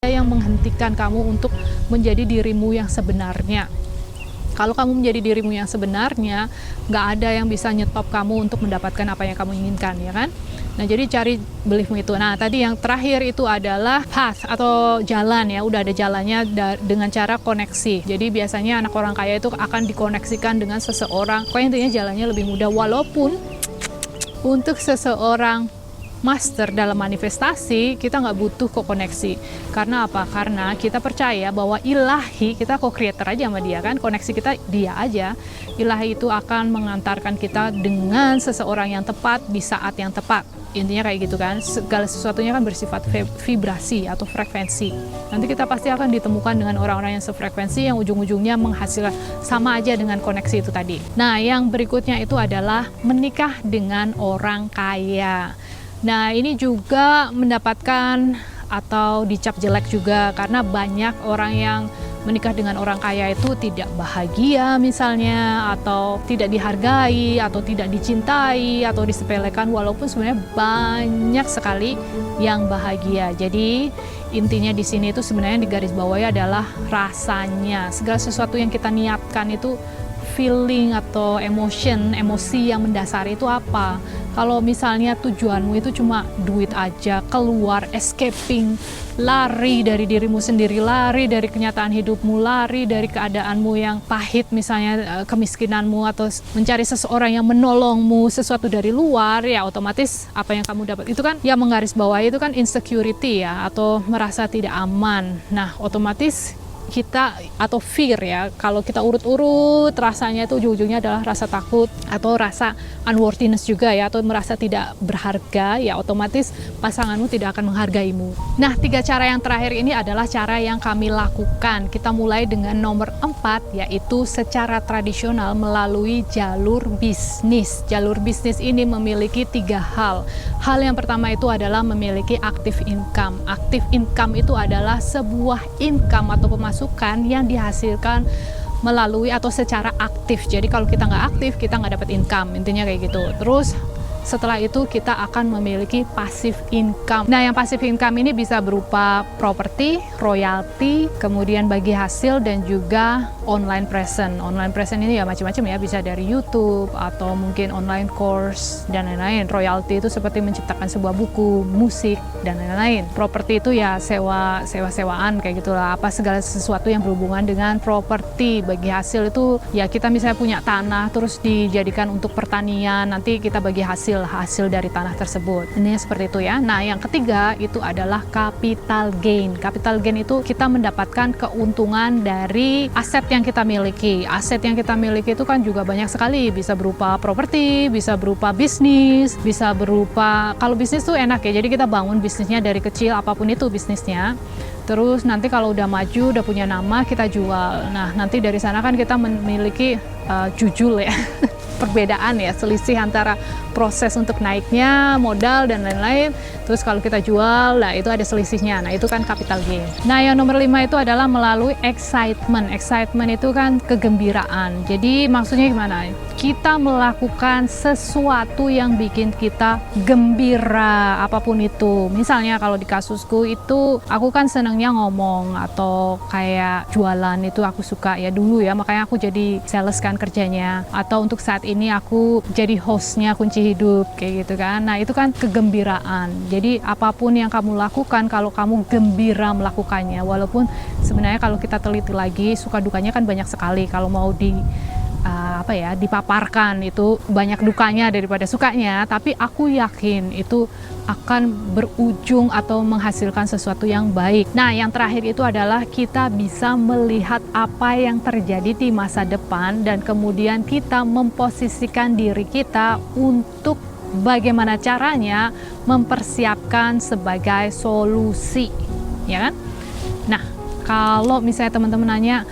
yang menghentikan kamu untuk menjadi dirimu yang sebenarnya. Kalau kamu menjadi dirimu yang sebenarnya, nggak ada yang bisa nyetop kamu untuk mendapatkan apa yang kamu inginkan, ya kan? Nah, jadi cari beliefmu itu. Nah, tadi yang terakhir itu adalah path atau jalan, ya. Udah ada jalannya dengan cara koneksi. Jadi biasanya anak orang kaya itu akan dikoneksikan dengan seseorang. Pokoknya intinya jalannya lebih mudah. Walaupun untuk seseorang master dalam manifestasi, kita nggak butuh koneksi. Karena apa? Karena kita percaya bahwa ilahi, kita co-creator aja sama dia kan, koneksi kita dia aja. Ilahi itu akan mengantarkan kita dengan seseorang yang tepat di saat yang tepat. Intinya kayak gitu kan, segala sesuatunya kan bersifat vibrasi atau frekuensi. Nanti kita pasti akan ditemukan dengan orang-orang yang sefrekuensi, yang ujung-ujungnya menghasilkan sama aja dengan koneksi itu tadi. Nah, yang berikutnya itu adalah menikah dengan orang kaya. Nah, ini juga mendapatkan atau dicap jelek juga, karena banyak orang yang menikah dengan orang kaya itu tidak bahagia misalnya, atau tidak dihargai, atau tidak dicintai, atau disepelekan, walaupun sebenarnya banyak sekali yang bahagia. Jadi intinya di sini itu sebenarnya di garis bawahnya adalah rasanya. Segala sesuatu yang kita niatkan itu feeling atau emosi yang mendasari itu apa. Kalau misalnya tujuanmu itu cuma duit aja, keluar, escaping, lari dari dirimu sendiri, lari dari kenyataan hidupmu, lari dari keadaanmu yang pahit, misalnya kemiskinanmu, atau mencari seseorang yang menolongmu, sesuatu dari luar, ya otomatis apa yang kamu dapat itu kan yang menggarisbawahi itu kan insecurity, ya, atau merasa tidak aman. Nah, otomatis kita atau fear, ya, kalau kita urut-urut rasanya itu ujung-ujungnya adalah rasa takut atau rasa unworthiness juga, ya, atau merasa tidak berharga, ya otomatis pasanganmu tidak akan menghargaimu. Nah, 3 cara yang terakhir ini adalah cara yang kami lakukan. Kita mulai dengan nomor 4, yaitu secara tradisional melalui jalur bisnis. Jalur bisnis ini memiliki 3 hal. Hal yang pertama itu adalah memiliki active income. Active income itu adalah sebuah income atau pemasukan yang dihasilkan melalui atau secara aktif. Jadi kalau kita nggak aktif, kita nggak dapat income, intinya kayak gitu. Terus setelah itu kita akan memiliki passive income. Nah, yang passive income ini bisa berupa properti, royalti, kemudian bagi hasil, dan juga online presence. Online presence ini ya macam-macam, ya, bisa dari YouTube atau mungkin online course dan lain-lain. Royalti itu seperti menciptakan sebuah buku, musik, dan lain-lain. Properti itu ya sewa-sewaan kayak gitulah, apa segala sesuatu yang berhubungan dengan properti. Bagi hasil itu ya kita misalnya punya tanah terus dijadikan untuk pertanian, nanti kita bagi hasil dari tanah tersebut. Ini seperti itu, ya. Nah, yang ketiga itu adalah capital gain. Capital gain itu kita mendapatkan keuntungan dari aset yang kita miliki. Aset yang kita miliki itu kan juga banyak sekali, bisa berupa properti, bisa berupa bisnis, bisa berupa, kalau bisnis tuh enak, ya, jadi kita bangun bisnisnya dari kecil, apapun itu bisnisnya. Terus nanti kalau udah maju, udah punya nama, kita jual. Nah, nanti dari sana kan kita memiliki jujul, ya. Perbedaan, ya, selisih antara proses untuk naiknya, modal, dan lain-lain. Terus kalau kita jual, nah itu ada selisihnya. Nah, itu kan capital gain. Nah, yang nomor 5 itu adalah melalui excitement. Excitement itu kan kegembiraan. Jadi maksudnya gimana? Kita melakukan sesuatu yang bikin kita gembira, apapun itu. Misalnya kalau di kasusku itu, aku kan senangnya ngomong atau kayak jualan, itu aku suka, ya, dulu, ya, makanya aku jadi sales kan kerjanya. Atau untuk saat ini aku jadi hostnya Kunci Hidup kayak gitu kan. Nah, itu kan kegembiraan. Jadi apapun yang kamu lakukan, kalau kamu gembira melakukannya, walaupun sebenarnya kalau kita teliti lagi, suka dukanya kan banyak sekali. Kalau mau dipaparkan itu banyak dukanya daripada sukanya, tapi aku yakin itu akan berujung atau menghasilkan sesuatu yang baik. Nah, yang terakhir itu adalah kita bisa melihat apa yang terjadi di masa depan, dan kemudian kita memposisikan diri kita untuk bagaimana caranya mempersiapkan sebagai solusi, ya kan? Nah, kalau misalnya teman-teman nanya,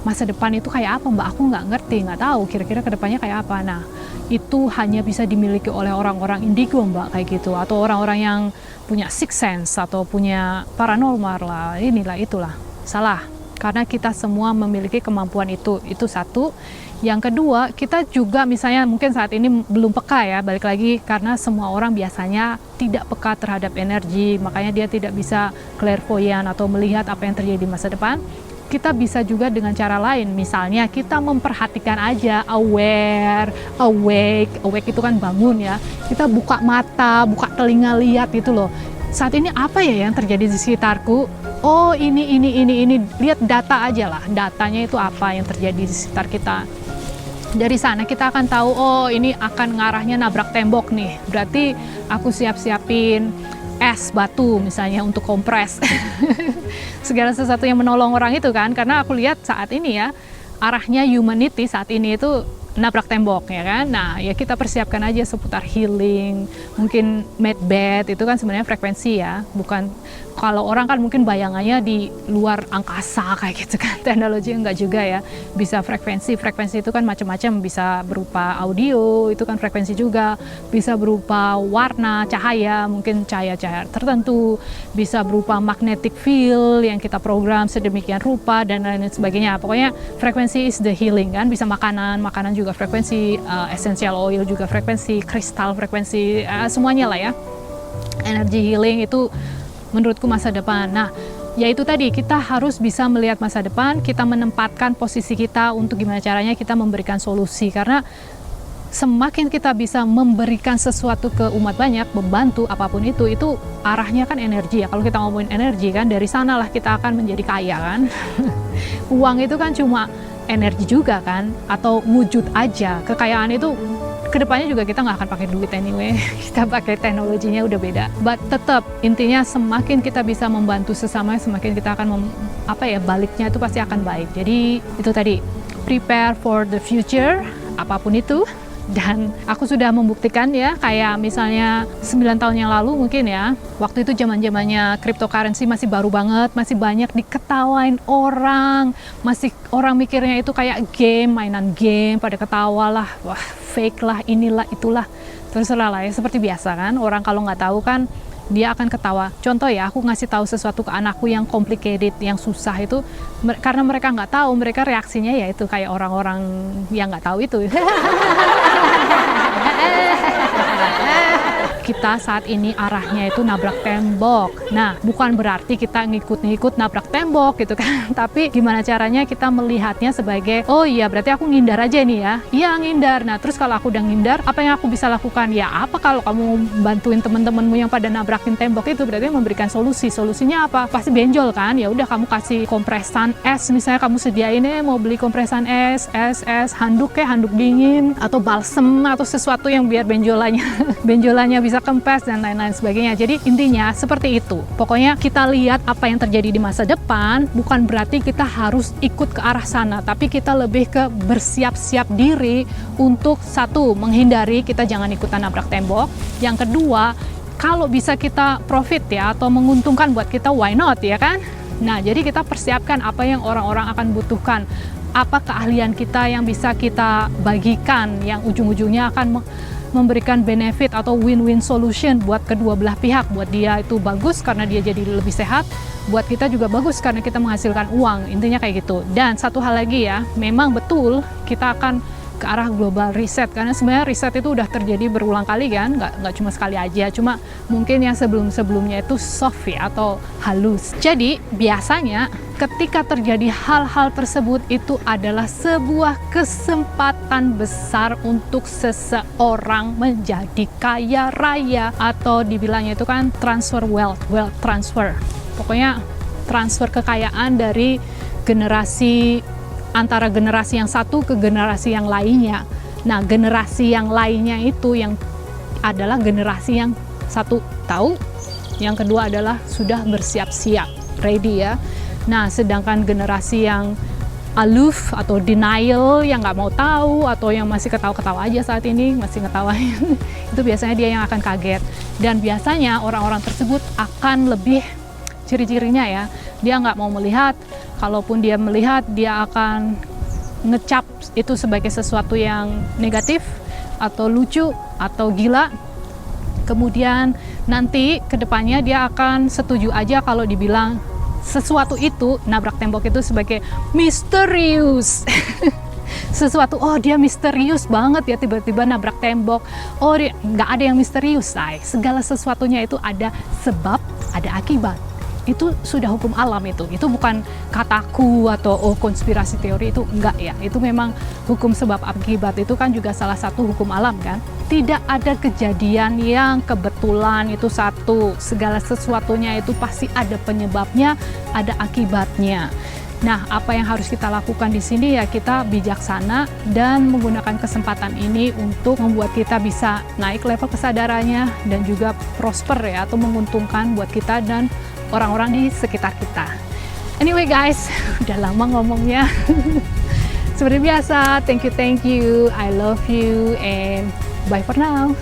masa depan itu kayak apa, Mbak? Aku nggak ngerti, nggak tahu kira-kira kedepannya kayak apa. Nah, itu hanya bisa dimiliki oleh orang-orang indigo, Mbak, kayak gitu. Atau orang-orang yang punya sixth sense atau punya paranormal lah, inilah, itulah. Salah. Karena kita semua memiliki kemampuan itu satu. Yang kedua, kita juga misalnya mungkin saat ini belum peka, ya, balik lagi karena semua orang biasanya tidak peka terhadap energi, makanya dia tidak bisa clairvoyant atau melihat apa yang terjadi di masa depan. Kita bisa juga dengan cara lain, misalnya kita memperhatikan aja, awake itu kan bangun ya, kita buka mata, buka telinga, lihat gitu loh, saat ini apa ya yang terjadi di sekitarku, oh ini, lihat data aja lah, datanya itu apa yang terjadi di sekitar kita. Dari sana kita akan tahu, oh ini akan ngarahnya nabrak tembok nih, berarti aku siap-siapin es batu misalnya untuk kompres. Segala sesuatu yang menolong orang itu kan, karena aku lihat saat ini ya, arahnya humanity saat ini itu nabrak tembok ya kan. Nah ya kita persiapkan aja seputar healing, mungkin medbed itu kan sebenarnya frekuensi ya, bukan, kalau orang kan mungkin bayangannya di luar angkasa kayak gitu kan, teknologi enggak juga ya, bisa frekuensi itu kan macam-macam, bisa berupa audio itu kan frekuensi juga, bisa berupa warna, cahaya, mungkin cahaya-cahaya tertentu, bisa berupa magnetic field yang kita program sedemikian rupa dan lain sebagainya. Pokoknya frekuensi is the healing kan, bisa makanan juga frekuensi, essential oil juga frekuensi, kristal frekuensi, semuanya lah ya. Energy healing itu menurutku masa depan. Nah, yaitu tadi kita harus bisa melihat masa depan, kita menempatkan posisi kita untuk gimana caranya kita memberikan solusi, karena semakin kita bisa memberikan sesuatu ke umat banyak, membantu apapun itu arahnya kan energi ya. Kalau kita ngomongin energi kan, dari sanalah kita akan menjadi kaya kan. Uang itu kan cuma energi juga kan, atau wujud aja. Kekayaan itu kedepannya juga kita nggak akan pakai duit anyway, kita pakai teknologinya udah beda. But tetap intinya semakin kita bisa membantu sesama, semakin kita akan baliknya itu pasti akan baik. Jadi itu tadi, prepare for the future, apapun itu. Dan aku sudah membuktikan ya, kayak misalnya 9 tahun yang lalu mungkin ya, waktu itu zamannya cryptocurrency masih baru banget, masih banyak diketawain orang, masih orang mikirnya itu kayak game, mainan game, pada ketawa lah, wah fake lah, inilah itulah, terserah lah ya, seperti biasa kan, orang kalau nggak tahu kan dia akan ketawa. Contoh ya, aku ngasih tahu sesuatu ke anakku yang complicated, yang susah itu, karena mereka nggak tahu, mereka reaksinya ya itu kayak orang-orang yang nggak tahu itu. Kita saat ini arahnya itu nabrak tembok. Nah, bukan berarti kita ngikut-ngikut nabrak tembok gitu kan. Tapi gimana caranya kita melihatnya sebagai, oh iya berarti aku ngindar aja nih ya. Iya ngindar. Nah, terus kalau aku udah ngindar, apa yang aku bisa lakukan? Ya apa kalau kamu bantuin teman-temanmu yang pada nabrakin tembok itu, berarti memberikan solusi. Solusinya apa? Pasti benjol kan? Ya udah kamu kasih kompresan es, misalnya kamu sediain mau beli kompresan es, handuk kayak handuk dingin atau balsem atau sesuatu yang biar benjolannya bisa kempes dan lain-lain sebagainya. Jadi intinya seperti itu. Pokoknya kita lihat apa yang terjadi di masa depan, bukan berarti kita harus ikut ke arah sana, tapi kita lebih ke bersiap-siap diri untuk satu, menghindari kita jangan ikutan nabrak tembok. Yang kedua, kalau bisa kita profit ya atau menguntungkan buat kita, why not ya kan? Nah, jadi kita persiapkan apa yang orang-orang akan butuhkan, apa keahlian kita yang bisa kita bagikan, yang ujung-ujungnya akan memberikan benefit atau win-win solution buat kedua belah pihak. Buat dia itu bagus karena dia jadi lebih sehat, buat kita juga bagus karena kita menghasilkan uang. Intinya kayak gitu. Dan satu hal lagi ya, memang betul kita akan ke arah global reset, karena sebenarnya riset itu udah terjadi berulang kali kan, nggak cuma sekali aja, cuma mungkin yang sebelum-sebelumnya itu soft ya, atau halus. Jadi biasanya ketika terjadi hal-hal tersebut itu adalah sebuah kesempatan besar untuk seseorang menjadi kaya raya, atau dibilangnya itu kan transfer wealth transfer. Pokoknya transfer kekayaan dari generasi, antara generasi yang satu ke generasi yang lainnya. Nah, generasi yang lainnya itu yang adalah generasi yang satu tahu, yang kedua adalah sudah bersiap-siap, ready ya. Nah, sedangkan generasi yang aloof atau denial, yang nggak mau tahu atau yang masih ketawa-ketawa aja saat ini, masih ngetawain, itu biasanya dia yang akan kaget. Dan biasanya orang-orang tersebut akan lebih, ciri-cirinya ya, dia nggak mau melihat. Kalaupun dia melihat, dia akan ngecap itu sebagai sesuatu yang negatif atau lucu atau gila. Kemudian nanti kedepannya dia akan setuju aja kalau dibilang sesuatu itu, nabrak tembok itu, sebagai misterius. sesuatu, oh dia misterius banget ya, tiba-tiba nabrak tembok, oh dia nggak ada yang misterius, say. Segala sesuatunya itu ada sebab, ada akibat. Itu sudah hukum alam itu bukan kataku atau konspirasi teori, itu enggak ya, itu memang hukum sebab akibat. Itu kan juga salah satu hukum alam kan. Tidak ada kejadian yang kebetulan itu satu, segala sesuatunya itu pasti ada penyebabnya, ada akibatnya. Nah, apa yang harus kita lakukan di sini ya, kita bijaksana dan menggunakan kesempatan ini untuk membuat kita bisa naik level kesadarannya dan juga prosper ya, atau menguntungkan buat kita dan orang-orang di sekitar kita. Anyway guys, udah lama ngomongnya. Seperti biasa, thank you, I love you, and bye for now.